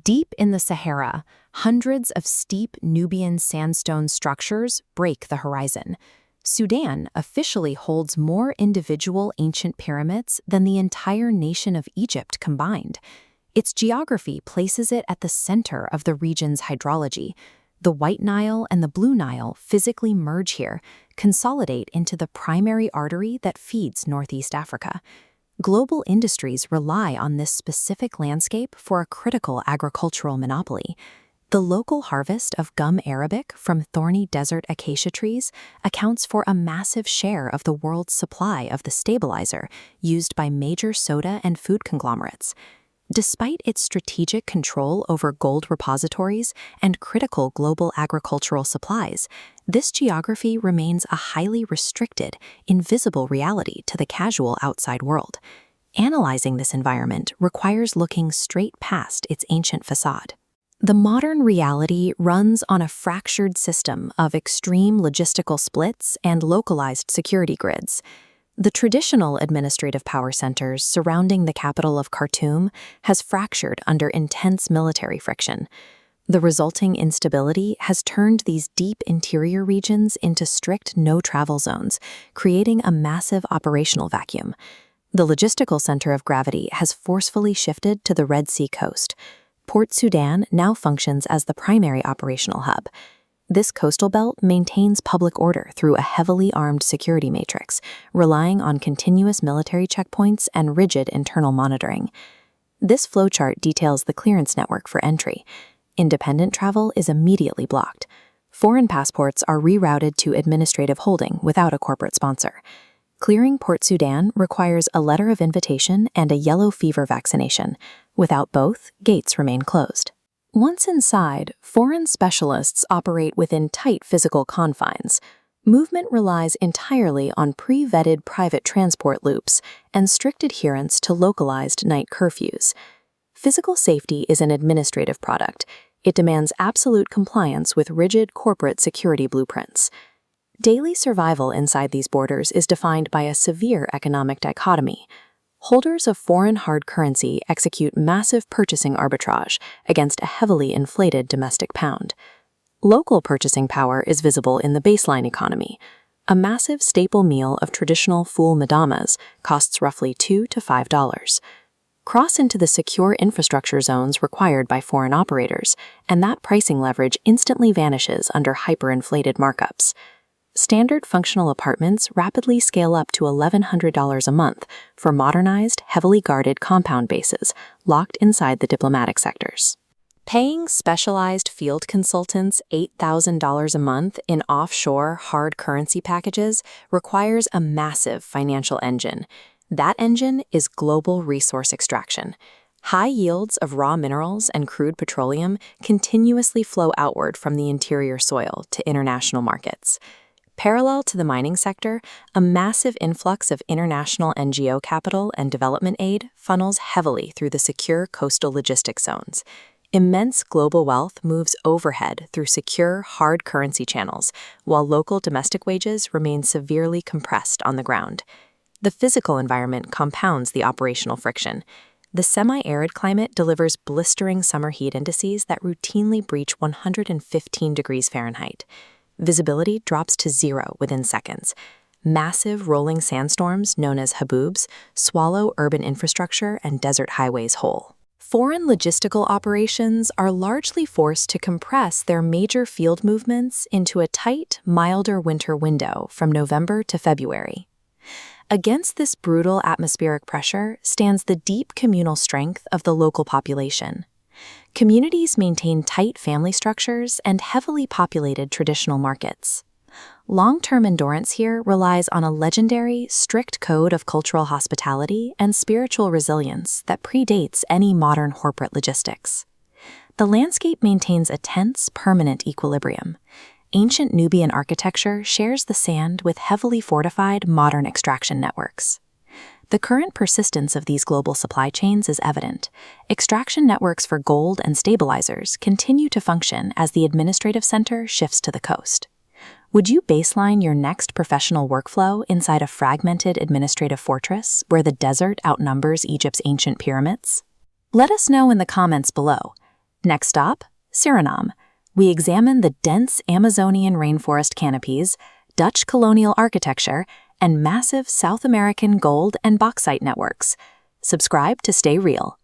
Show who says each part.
Speaker 1: Deep in the Sahara, hundreds of steep Nubian sandstone structures break the horizon. Sudan officially holds more individual ancient pyramids than the entire nation of Egypt combined. Its geography places it at the center of the region's hydrology. The White Nile and the Blue Nile physically merge here, consolidate into the primary artery that feeds Northeast Africa. Global industries rely on this specific landscape for a critical agricultural monopoly. The local harvest of gum arabic from thorny desert acacia trees accounts for a massive share of the world's supply of the stabilizer used by major soda and food conglomerates. Despite its strategic control over gold repositories and critical global agricultural supplies, this geography remains a highly restricted, invisible reality to the casual outside world. Analyzing this environment requires looking straight past its ancient facade. The modern reality runs on a fractured system of extreme logistical splits and localized security grids. The traditional administrative power centers surrounding the capital of Khartoum has fractured under intense military friction. The resulting instability has turned these deep interior regions into strict no-travel zones, creating a massive operational vacuum. The logistical center of gravity has forcefully shifted to the Red Sea coast. Port Sudan now functions as the primary operational hub. This coastal belt maintains public order through a heavily armed security matrix, relying on continuous military checkpoints and rigid internal monitoring. This flowchart details the clearance network for entry. Independent travel is immediately blocked. Foreign passports are rerouted to administrative holding without a corporate sponsor. Clearing Port Sudan requires a letter of invitation and a yellow fever vaccination. Without both, gates remain closed. Once inside, foreign specialists operate within tight physical confines. Movement relies entirely on pre-vetted private transport loops and strict adherence to localized night curfews. Physical safety is an administrative product. It demands absolute compliance with rigid corporate security blueprints. Daily survival inside these borders is defined by a severe economic dichotomy. Holders of foreign hard currency execute massive purchasing arbitrage against a heavily inflated domestic pound. Local purchasing power is visible in the baseline economy. A massive staple meal of traditional full Medames costs roughly $2 to $5. Cross into the secure infrastructure zones required by foreign operators, and that pricing leverage instantly vanishes under hyperinflated markups. Standard functional apartments rapidly scale up to $1,100 a month for modernized, heavily guarded compound bases locked inside the diplomatic sectors. Paying specialized field consultants $8,000 a month in offshore hard currency packages requires a massive financial engine. That engine is global resource extraction. High yields of raw minerals and crude petroleum continuously flow outward from the interior soil to international markets. Parallel to the mining sector, a massive influx of international NGO capital and development aid funnels heavily through the secure coastal logistics zones. Immense global wealth moves overhead through secure, hard currency channels, while local domestic wages remain severely compressed on the ground. The physical environment compounds the operational friction. The semi-arid climate delivers blistering summer heat indices that routinely breach 115 degrees Fahrenheit. Visibility drops to zero within seconds. Massive rolling sandstorms, known as Haboobs, swallow urban infrastructure and desert highways whole. Foreign logistical operations are largely forced to compress their major field movements into a tight, milder winter window from November to February. Against this brutal atmospheric pressure stands the deep communal strength of the local population. Communities maintain tight family structures and heavily populated traditional markets. Long-term endurance here relies on a legendary, strict code of cultural hospitality and spiritual resilience that predates any modern corporate logistics. The landscape maintains a tense, permanent equilibrium. Ancient Nubian architecture shares the sand with heavily fortified modern extraction networks. The current persistence of these global supply chains is evident. Extraction networks for gold and stabilizers continue to function as the administrative center shifts to the coast. Would you baseline your next professional workflow inside a fragmented administrative fortress where the desert outnumbers Egypt's ancient pyramids? Let us know in the comments below. Next stop, Suriname. We examine the dense Amazonian rainforest canopies, Dutch colonial architecture, and massive South American gold and bauxite networks. Subscribe to stay real.